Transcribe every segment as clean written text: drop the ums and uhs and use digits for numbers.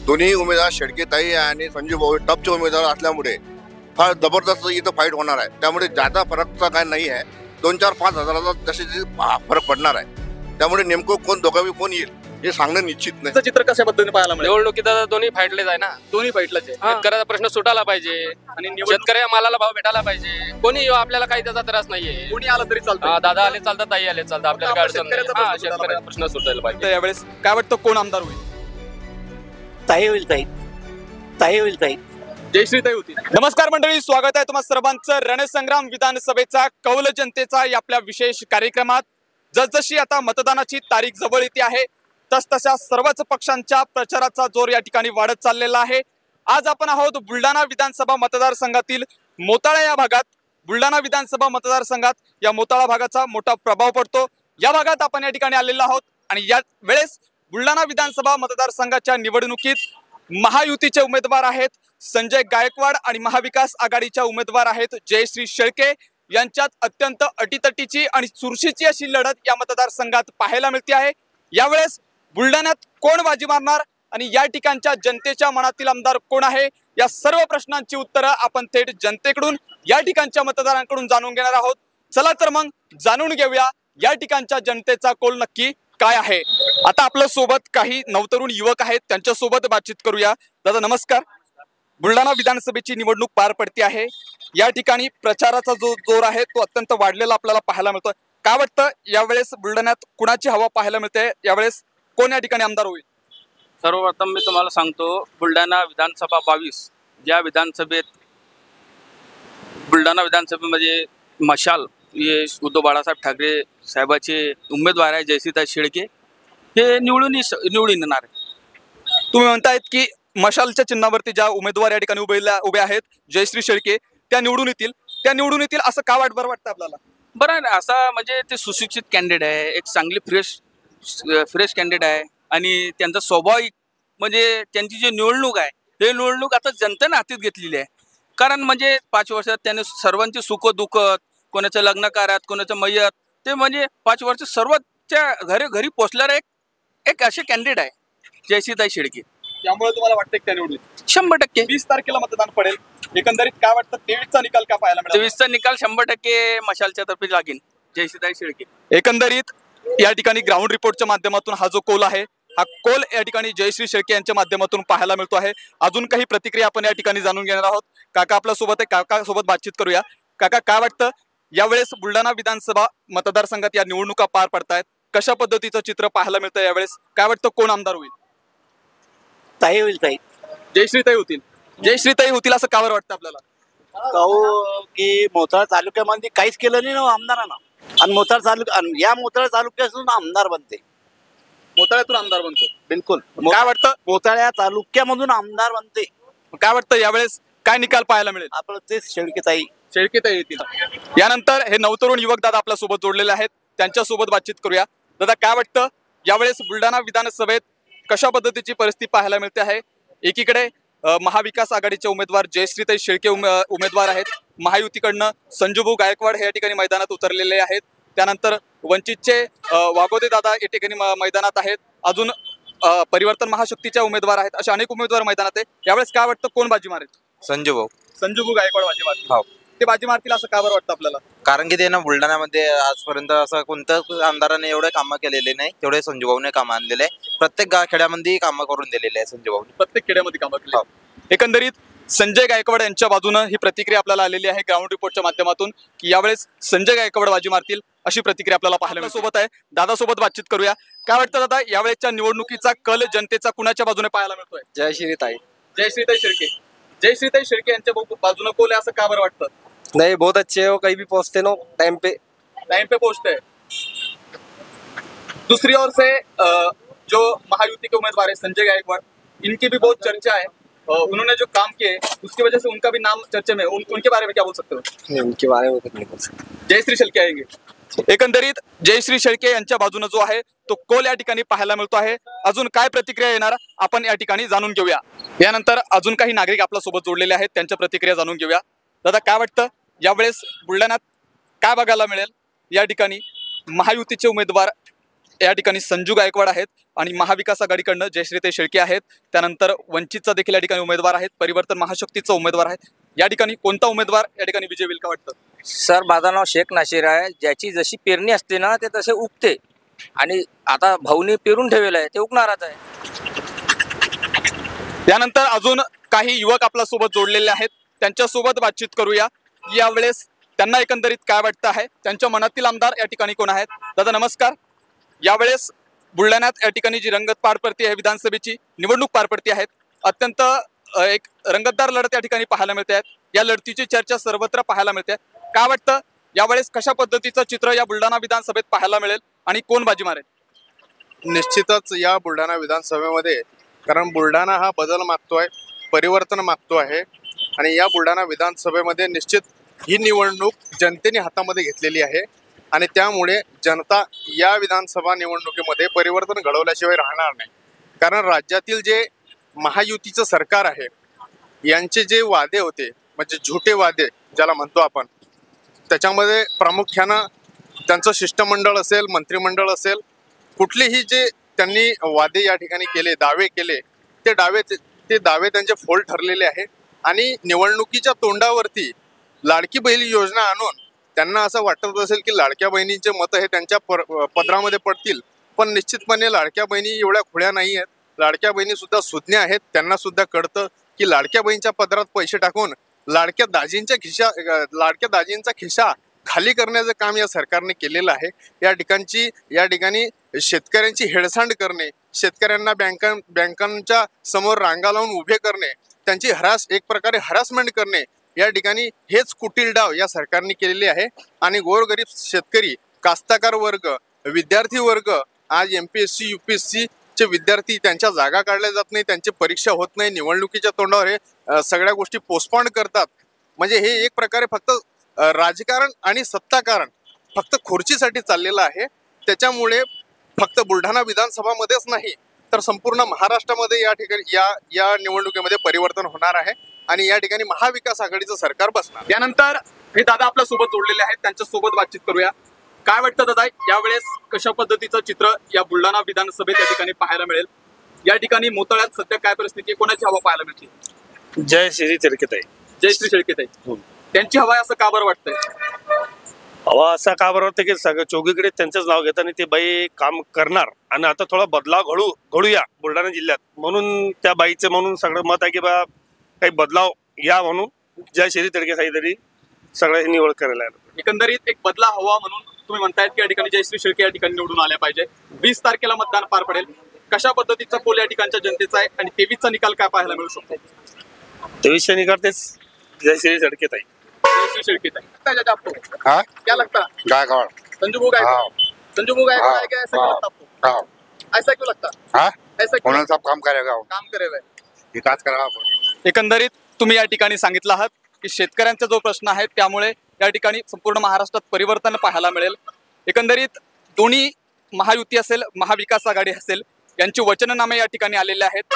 दोन्ही उमेदवार शेडकेताई आणि संजीव भाऊ टपचे उमेदवार असल्यामुळे फार जबरदस्त इथं फाईट होणार आहे. त्यामुळे जादा फरकचा काय नाही आहे. 2-4-5 हजाराचा तसे फरक पडणार आहे. त्यामुळे नेमकं कोण दोघावी कोण येईल हे सांगणं निश्चित नाही. चित्र कशा पद्धतीने पाहायला मिळेल? निवडणुकीत दोन्ही फाईटलेच आहे ना. दोन्ही फाईटलाच आहे. शेतकऱ्याचा प्रश्न सुटायला पाहिजे आणि शेतकऱ्या मालाला भाव भेटायला पाहिजे. कोणी येऊ, आपल्याला काही त्याचा त्रास नाहीये. कोणी आलं तरी चालतं. दादा आले चालतात, ताई आले चालतात, आपल्याला काय अडचण नाही. शेतकऱ्याचा प्रश्न सुटायला पाहिजे. यावेळेस काय वाटतं कोण आमदार होईल? ताई होईल ताई, ताई होईल ताई. जयश्रीताई होती. नमस्कार मंडळी, स्वागत आहे तुम्हा सर्वांचं रणसंग्राम विधानसभेचा कौल जनतेचा या आपल्या विशेष कार्यक्रमात. जसजशी आता मतदानाची तारीख जवळ येते आहे तसतशा सर्वच पक्षांच्या प्रचाराचा जोर या ठिकाणी वाढत चाललेला आहे. आज आपण आहोत बुलढाणा विधानसभा मतदारसंघातील मोताळा या भागात. बुलढाणा विधानसभा मतदारसंघात या मोताळा भागाचा मोठा प्रभाव पडतो. या भागात आपण या ठिकाणी आलेलो आहोत आणि या वेळेस बुलढाणा विधानसभा मतदारसंघाच्या निवडणुकीत महायुतीचे उमेदवार आहेत संजय गायकवाड आणि महाविकास आघाडीच्या उमेदवार आहेत जयश्री शेळके. यांच्यात अत्यंत अटीतटीची आणि चुरशीची अशी लढत या मतदारसंघात पाहायला मिळते आहे. यावेळेस बुलढाण्यात कोण बाजी मारणार आणि या ठिकाणच्या जनतेच्या मनातील आमदार कोण आहे, या सर्व प्रश्नांची उत्तरं आपण थेट जनतेकडून या ठिकाणच्या मतदारांकडून जाणून घेणार आहोत. चला तर मग जाणून घेऊया या ठिकाणच्या जनतेचा कौल नक्की काय आहे. आता आपल्या सोबत काही नवतरुण युवक आहेत, त्यांच्या सोबत बातचीत करूया. दादा नमस्कार. बुलढाणा विधानसभेची निवडणूक पार पडते आहे. या ठिकाणी प्रचाराचा जो जोर आहे तो अत्यंत वाढलेला आपल्याला पाहायला मिळतोय. काय वाटतं यावेळेस बुलढाण्यात कुणाची हवा पाहायला मिळते? यावेळेस कोण या ठिकाणी आमदार होईल? सर्वप्रथम मी तुम्हाला सांगतो, बुलढाणा विधानसभा 22 ज्या विधानसभेत बुलढाणा विधानसभेमध्ये मशाल हे उद्धव बाळासाहेब ठाकरे साहेबाचे उमेदवार आहे जयश्रीताई शेळके, हे निवडून येणार आहे. तुम्ही म्हणतायत की मशालच्या चिन्हावरती ज्या उमेदवार या ठिकाणी उभे आहेत जयश्री शेळके त्या निवडून येतील असं का बरं वाटतं आपल्याला? बरं आहे ना, असा म्हणजे ते सुशिक्षित कॅन्डिडेट आहे, एक चांगली फ्रेश कॅन्डिडेट आहे आणि त्यांचा स्वाभाविक म्हणजे त्यांची जी निवडणूक आहे हे निवडणूक आता जनतेने हातीत घेतलेली आहे. कारण म्हणजे 5 वर्षात त्याने सर्वांचे सुख दुःख, कोणाचं लग्न कार्यात, कोणाचं मयत, ते म्हणजे 5 वर्ष सर्वच्या घरी पोचणारे एक असे कॅन्डिडेट आहे जयश्रीताई शेळके. त्यामुळे तुम्हाला वाटतं की त्या निवडून 100%. 20 तारखेला मतदान पडेल. एकंदरीत काय वाटतं 23चा निकाल का पाहायला मिळेल? 23चा निकाल 100% मशालच्या तर्फे लागेल जयश्रीताई शेळके. एकंदरीत या ठिकाणी ग्राउंड रिपोर्टच्या माध्यमातून हा जो कौल आहे हा कौल या ठिकाणी जयश्री शेळके यांच्या माध्यमातून पाहायला मिळतो आहे. अजून काही प्रतिक्रिया आपण या ठिकाणी जाणून घेणार आहोत. काका आपल्या सोबत आहे, काका सोबत बातचीत करूया. काका काय वाटतं यावेळेस बुलढाणा विधानसभा मतदारसंघात या निवडणुका पार पडतायत, कशा पद्धतीचं चित्र पाहायला मिळतं यावेळेस? काय वाटतं कोण आमदार होईल? ताई होईल ताई. जयश्रीताई होतील असं का बरं वाटतं आपल्याला? काहू की मोताळा तालुक्यामध्ये काहीच केलं नाही ना आमदारांना, आणि मोताळा तालुक्यातून आमदार बनते. मोताळ्यातून आमदार बनतो. बिलकुल. काय वाटतं? मोताळ्या तालुक्यामधून आमदार बनते. काय वाटतं यावेळेस काय निकाल पाहायला मिळेल? आपलं तेच शेळकेताई येतील. यानंतर हे नवतरुण युवक दादा आपल्या सोबत जोडलेले आहेत, त्यांच्या सोबत बातचीत करूया. दादा काय वाटतं यावेळेस बुलढाणा विधानसभेत कशा पद्धतीची परिस्थिती पाहायला मिळते आहे? एकीकडे महाविकास आघाडीचे उमेदवार जयश्रीताई शेळके उमेदवार आहेत, महायुतीकडनं संजूभाऊ गायकवाड हे या ठिकाणी मैदानात उतरलेले आहेत, त्यानंतर वंचितचे वागोदे दादा या ठिकाणी मैदानात आहेत, अजून परिवर्तन महाशक्तीचे उमेदवार आहेत, असे अनेक उमेदवार मैदानात आहे. यावेळेस काय वाटतं कोण बाजी मारेल? संजूभाऊ गायकवाड बाजी मारतील. हो. ते बाजी मारतील असं का बरं वाटतं आपल्याला? कारण की ते ना बुलढाण्यामध्ये आजपर्यंत असं कोणत्याच आमदाराने एवढे कामं केलेले नाही तेवढे संजूभाऊने कामं आणलेले आहे. प्रत्येक खेड्यामध्ये कामं करून दिलेले आहे संजूभाऊने. प्रत्येक खेड्यामध्ये कामं केली. एकंदरीत संजय गायकवाड यांच्या बाजूनं ही प्रतिक्रिया आपल्याला आलेली आहे ग्राउंड रिपोर्टच्या माध्यमातून की यावेळेस संजय गायकवाड बाजी मारतील अशी प्रतिक्रिया आपल्याला पाहायला मिळते. सोबत आहे दादा सोबत बातचीत करूया. काय वाटतं दादा यावेळेसच्या निवडणुकीचा कल जनतेचा कुणाच्या बाजूने पाहायला मिळतोय? जयश्रीताई शेळके यांच्या बाजूने कोल आहे असं का बरं वाटतं? नहीं, बहुत अच्छे हो, कहीं भी पहुंचते नो टाइम पे पहुंचते हैं. दूसरी ओर से जो महायुति के उम्मीदवार है संजय गायकवाड़, इनकी भी बहुत चर्चा है. उन्होंने जो काम किए उसकी वजह से उनका भी नाम चर्चे में. उनके बारे में क्या बोल सकते हो? नहीं, उनके बारे में कुछ नहीं बोल सकते. जयश्री शेळके आएंगे. एकंदरीत जयश्री शेळके यांच्या बाजूने जो आहे तो कोल या ठिकाणी पाहायला मिळतो आहे. अजून काय प्रतिक्रिया येणार आपण या ठिकाणी जाणून घेऊया. यानंतर अजून काही नागरिक आपल्या सोबत जोडलेले आहेत, त्यांच्या प्रतिक्रिया जाणून घेऊया. दादा काय वाटतं यावेळेस बुलढाण्यात काय बघायला मिळेल? या ठिकाणी महायुतीचे उमेदवार या ठिकाणी संजू गायकवाड आहेत आणि महाविकास आघाडीकडनं जयश्रीताई शेळके आहेत. त्यानंतर वंचितचा देखील या ठिकाणी उमेदवार आहेत, परिवर्तन महाशक्तीचा उमेदवार आहेत. या ठिकाणी कोणता उमेदवार या ठिकाणी विजय होईल का वाटतं? सर माझं नाव शेख नाशिर आहे. ज्याची जशी पेरणी असते ना ते तसे उगते आणि आता भाऊने पेरून ठेवलेलं आहे ते उगणारच आहे. त्यानंतर अजून काही युवक आपल्या सोबत जोडलेले आहेत, त्यांच्यासोबत बातचीत करूया. यावेळेस त्यांना एकंदरीत काय वाटतं आहे, त्यांच्या मनातील आमदार या ठिकाणी कोण आहेत? दादा नमस्कार. यावेळेस बुलढाण्यात या ठिकाणी जी रंगत पार पडते आहे, विधानसभेची निवडणूक पार पडते आहेत. अत्यंत एक रंगतदार लढत या ठिकाणी पाहायला मिळते आहे. या लढतीची चर्चा सर्वत्र पाहायला मिळते. काय वाटतं यावेळेस कशा पद्धतीचं चित्र या बुलढाणा विधानसभेत पाहायला मिळेल आणि कोण बाजी मारेल? निश्चितच या बुलढाणा विधानसभेमध्ये, कारण बुलढाणा हा बदल मागतोय, परिवर्तन मागतो आहे आणि या बुलढाणा विधानसभेमध्ये निश्चित ही निवडणूक जनतेने हातामध्ये घेतलेली आहे आणि त्यामुळे जनता या विधानसभा निवडणुकीमध्ये परिवर्तन घडवल्याशिवाय राहणार नाही. कारण राज्यातील जे महायुतीचं सरकार आहे यांचे जे वादे होते, म्हणजे झुटे वादे ज्याला म्हणतो आपण, त्याच्यामध्ये प्रामुख्यानं त्यांचं शिष्टमंडळ असेल, मंत्रिमंडळ असेल, कुठलेही जे त्यांनी वादे या ठिकाणी केले, दावे केले, ते दावे त्यांचे फोल ठरलेले आहे. आणि निवडणुकीच्या तोंडावरती लाडकी बहीण योजना आणून त्यांना असं वाटत असेल की लाडक्या बहिणींचे मतं हे त्यांच्या पदरामध्ये पडतील, पण निश्चितपणे लाडक्या बहिणी एवढ्या खुळ्या नाही आहेत. लाडक्या बहिणी सुद्धा सुज्ञ आहेत. त्यांना सुद्धा कळतं की लाडक्या बहिणीच्या पदरात पैसे टाकून लाडक्या दाजींचा खिसा खाली करण्याचं काम या सरकारने केलेलं आहे. या ठिकाणी शेतकऱ्यांची हेळसांड करणे, शेतकऱ्यांना बँकांच्या समोर रांगा लावून उभे करणे, त्यांची एक प्रकारे हरासमेंट करणे, या ठिकाणी हेच कुटील डाव या सरकारने केलेले आहे. आणि गोरगरीब शेतकरी, कास्तकार वर्ग, विद्यार्थी वर्ग, आज MPSC UPSC चे विद्यार्थी, त्यांच्या जागा काढल्या जात नाही, त्यांची परीक्षा होत नाही, निवडणुकीच्या तोंडावर हे सगळ्या गोष्टी पोस्टपोन करतात. म्हणजे हे एक प्रकारे फक्त राजकारण आणि सत्ताकारण फक्त खुर्चीसाठी चाललेलं आहे. त्याच्यामुळे फक्त बुलढाणा विधानसभामध्येच नाही तर संपूर्ण महाराष्ट्रामध्ये या ठिकाणी या निवडणुकीमध्ये परिवर्तन होणार आहे आणि या ठिकाणी महाविकास आघाडीचं सरकार बसणार. त्यानंतर हे दादा आपल्या सोबत जोडलेले आहेत, त्यांच्या सोबत बातचीत करूया. काय वाटतं दादा, यावेळेस कशा पद्धतीचं चित्र या बुलढाणा विधानसभेत या ठिकाणी पाहायला मिळेल? या ठिकाणी मोताळ्यात सध्या काय परिस्थिती आहे, कोणाची हवा पाहायला मिळते? जयश्री शेळकेताई. जयश्री शेळकेताई, त्यांची हवा असं का बरं वाटतंय? हवा असा का बरं वाटतं की सगळं चौघीकडे त्यांचंच नाव घेतात आणि ते बाई काम करणार आणि आता थोडा बदलाव घडूया बुलढाणा जिल्ह्यात, म्हणून त्या बाईचं म्हणून सगळं मत आहे की बा काही बदलाव या म्हणून जयश्री शेळकेताई तरी सगळं निवड करायला. एकंदरीत एक बदलाव हवा म्हणून तुम्ही म्हणतायत की या ठिकाणी जयश्री शेळके या ठिकाणी निवडून आल्या पाहिजे. 20 तारखेला मतदान पार पडेल. कशा पद्धतीचा पोल या ठिकाणच्या जनतेचा आहे आणि 23चा निकाल काय पाहायला मिळू शकतो? 23 निकाल तेच जयश्री शेळकेताई. जयश्री शेळकेताई आपको क्या लगता? गायकवाड. संजू भाऊ गायकवाड. संजू भाऊ गायकवाड है क्या? ऐसा क्यों लगता आपको? ऐसा क्यों लगता? ऐसा क्यों? उन्होंने सब काम करेगा, काम करेगा, विकास करेगा. एकंदरीत तुम्ही या ठिकाणी सांगितलं आहात की शेतकऱ्यांचा जो प्रश्न आहे त्यामुळे या ठिकाणी संपूर्ण महाराष्ट्रात परिवर्तन पाहायला मिळेल. एकंदरीत दोन्ही महायुती असेल, महाविकास आघाडी असेल, यांचे वचननामे या ठिकाणी आलेले आहेत.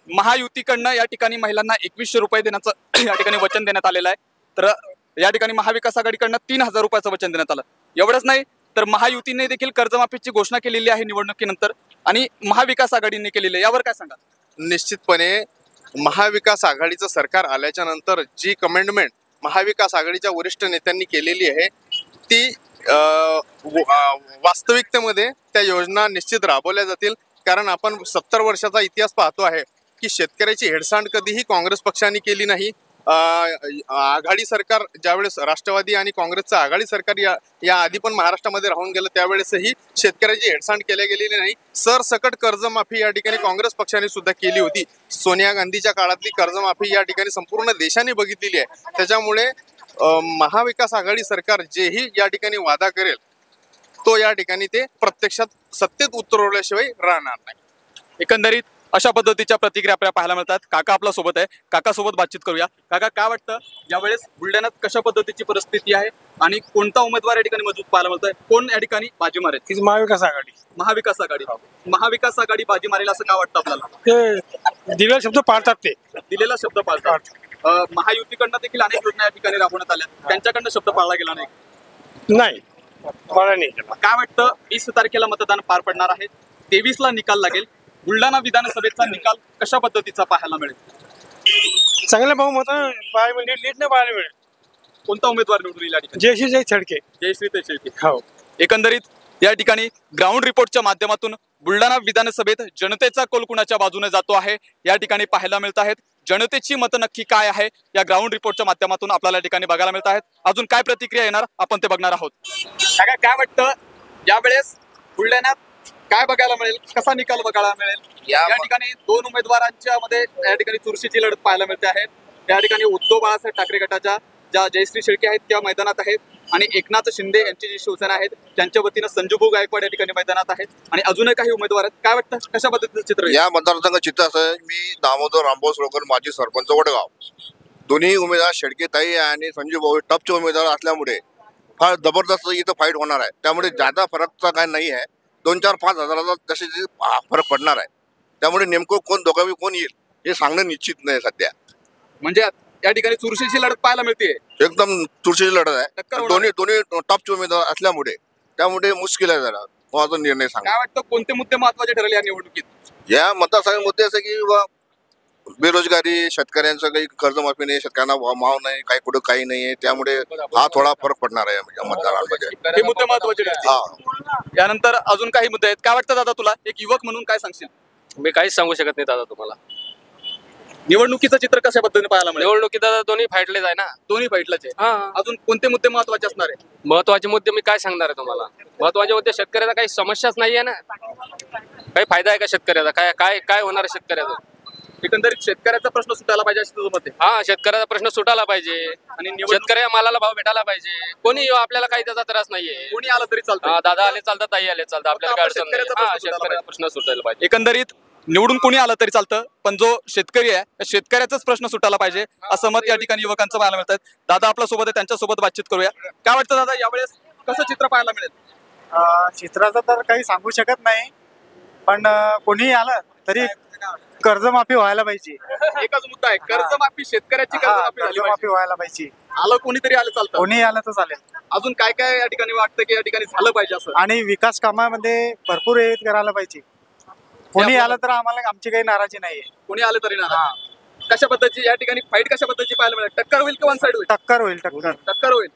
महायुतीकडनं या ठिकाणी महिलांना 2100 रुपये देण्याचं या ठिकाणी वचन देण्यात आलेलं आहे. तर या ठिकाणी महाविकास आघाडीकडनं 3000 रुपयाचं वचन देण्यात आलं. एवढंच नाही तर महायुतीने देखील कर्जमाफीची घोषणा केलेली आहे निवडणुकीनंतर आणि महाविकास आघाडीने केलेली आहे. यावर काय सांगा? निश्चितपणे महाविकास आघाडीचं सरकार आल्याच्या नंतर जी कमेंडमेंट महाविकास आघाडीच्या वरिष्ठ नेत्यांनी केलेली आहे ती वास्तविकतेमध्ये त्या योजना निश्चित राबवल्या जातील. कारण आपण 70 वर्षाचा इतिहास पाहतो आहे की शेतकऱ्याची हेळसांड कधीही काँग्रेस पक्षाने केली नाही. आघाडी सरकार ज्यावेळेस राष्ट्रवादी आणि काँग्रेसचं आघाडी सरकार या आधी पण महाराष्ट्रामध्ये राहून गेलं त्यावेळेसही शेतकऱ्याची हेळसांड केल्या गेलेली नाही. सरसकट कर्जमाफी या ठिकाणी काँग्रेस पक्षाने सुद्धा केली होती. सोनिया गांधीच्या काळातली कर्जमाफी या ठिकाणी संपूर्ण देशाने बघितलेली आहे. त्याच्यामुळे महाविकास आघाडी सरकार जेही या ठिकाणी वादा करेल तो या ठिकाणी ते प्रत्यक्षात सत्तेत उतरवल्याशिवाय राहणार नाही. एकंदरीत अशा पद्धतीच्या प्रतिक्रिया आपल्याला पाहायला मिळतात. काका आपल्या सोबत आहे, काका सोबत बातचीत करूया. काका काय वाटतं यावेळेस बुलढाण्यात कशा पद्धतीची परिस्थिती आहे आणि कोणता उमेदवार या ठिकाणी मजबूत पाहायला मिळतोय? कोण या ठिकाणी बाजी मारेल? महाविकास आघाडी. महाविकास आघाडी. महाविकास आघाडी बाजी मारेल असं का वाटतं आपल्याला? ते दिलेला शब्द पाळतात, ते दिलेला शब्द पाळतात. महायुतीकडनं देखील अनेक योजना या ठिकाणी राबवण्यात आल्या, त्यांच्याकडनं शब्द पाळला गेला नाही. मला नाही केला. काय वाटतं 20 तारखेला मतदान पार पडणार आहे, 23 ला निकाल लागेल. बुलढाणा विधानसभेचा निकाल कशा पद्धतीचा पाहायला मिळेल? चांगल्या बहुमत पाहायला म्हणजे लीडने पाहायला मिळेल. कोणता उमेदवार निवडून येईल या ठिकाणी? जयश्री छडके. जयश्री शेळके. हो. एकंदरीत या ठिकाणी ग्राउंड रिपोर्टच्या माध्यमातून बुलढाणा विधानसभेत जनतेचा कौल कुणाच्या बाजूने जातो आहे या ठिकाणी पाहायला मिळत आहेत. जनतेची मतं नक्की काय आहे या ग्राउंड रिपोर्टच्या माध्यमातून आपल्याला या ठिकाणी बघायला मिळत आहेत. अजून काय प्रतिक्रिया येणार आपण ते बघणार आहोत. काय वाटतं यावेळेस बुलढाण्यात काय बघायला मिळेल, कसा निकाल बघायला मिळेल? या ठिकाणी दोन उमेदवारांच्या मध्ये या ठिकाणी चुरशीची लढत पाहायला मिळते आहे. या ठिकाणी उद्धव बाळासाहेब ठाकरे गटाच्या ज्या जयश्री शेळके आहेत त्या मैदानात आहेत आणि एकनाथ शिंदे यांची जी शिवसेना आहेत त्यांच्या वतीनं संजूभाऊ गायकवाड या ठिकाणी मैदानात आहेत आणि अजूनही काही उमेदवार आहेत. काय वाटतं कशा पद्धतीचं चित्र आहे? या मतदारसंघ चित्र असं आहे, मी दामोदर रामभाऊ सोळकर माजी सरपंच वडगाव, दोन्ही उमेदवार शेळकेताई आणि संजू भाऊ टपचे उमेदवार असल्यामुळे फार जबरदस्त इथं फाईट होणार आहे. त्यामुळे जादा फरकचा काय नाही आहे, 2-4-5 हजाराचा तसे फरक पडणार आहे. त्यामुळे नेमकं कोण दोघांनी कोण येईल हे सांगणं निश्चित नाही सध्या. म्हणजे या ठिकाणी चुरशीची लढत पाहायला मिळते, एकदम चुरशीची लढत आहे. टक्कर होणार. दोन्ही टॉपचे उमेदवार असल्यामुळे त्यामुळे मुश्किल आहे जरा कोणाचा निर्णय सांगा. काय वाटतं कोणते मुद्दे महत्वाचे ठरले या निवडणुकीत? या मतदारसंघात मुद्दे असे की बा बेरोजगारी, शेतकऱ्यांचं काही कर्जमाफी नाही, शेतकऱ्यांना भाव नाही, काही कुठं काही नाही आहे. त्यामुळे हा थोडा फरक पडणार आहे या मतदारांमध्ये. हे मुद्दे महत्वाचे ठरले. हा. यानंतर अजून काही मुद्दे आहेत. काय वाटतं दादा तुला, एक युवक म्हणून काय सांगशील? मी काहीच सांगू शकत नाही दादा तुम्हाला. निवडणुकीचं चित्र कशा पद्धतीने पाहायला मिळेल? निवडणुकीत दादा दोन्ही फाईटलेच आहे ना. दोन्ही फाईटलाच आहे. हा. अजून कोणते मुद्दे महत्वाचे असणार आहे? महत्वाचे मुद्दे मी काय सांगणार आहे तुम्हाला? महत्वाचे मुद्दे शेतकऱ्याचा काही समस्याच नाहीये ना. काही फायदा आहे का शेतकऱ्याचा? काय काय काय होणार आहे शेतकऱ्याचा? एकंदरीत शेतकऱ्याचा प्रश्न सुटायला पाहिजे असं तुझं मत आहे? हा, शेतकऱ्याचा प्रश्न सुटायला पाहिजे आणि शेतकऱ्या मालाला भाव भेटायला पाहिजे. कोणी येऊ, आपल्याला काही त्याचा त्रास नाहीये. कोणी आलं तरी चालतं. हा, दादा आले चालतात, ताई आले चालतात, आपल्याला काय अडचण नाही. शेतकऱ्याचा हा, प्रश्न सुटायला शेतकऱ्याचा प्रश्न सुटायला पाहिजे. एकंदरीत निवडून कोणी आलं तरी चालतं, पण जो शेतकरी आहे त्या शेतकऱ्याचाच प्रश्न सुटायला पाहिजे असं मत या ठिकाणी युवकांचं पाहायला मिळतं. दादा आपल्या सोबत आहे, त्यांच्यासोबत बातचीत करूया. काय वाटतं दादा यावेळेस कसं चित्र पाहायला मिळेल? चित्राचं तर काही सांगू शकत नाही, पण कोणी आलं तरी कर्जमाफी व्हायला पाहिजे. एकच मुद्दा आहे, कर्जमाफी. शेतकऱ्याची कर्जमाफी झाली कर्जमाफी पाहिजे. व्हायला पाहिजे. आलं कोणीतरी आलं चालतं, कोणी आलं तर चालेल. अजून काय काय या ठिकाणी वाटतं की या ठिकाणी झालं पाहिजे असं? आणि विकास कामामध्ये भरपूर हे करायला पाहिजे. कोणी आलं तर आम्हाला आमची काही नाराजी नाहीये. कोणी आलं तरी ना. कशा पद्धतीची या ठिकाणी फाईट कशा पद्धतीची पाहायला मिळेल? टक्कर होईल की वन साइड होईल? टक्कर होईल. टक्कर होईल.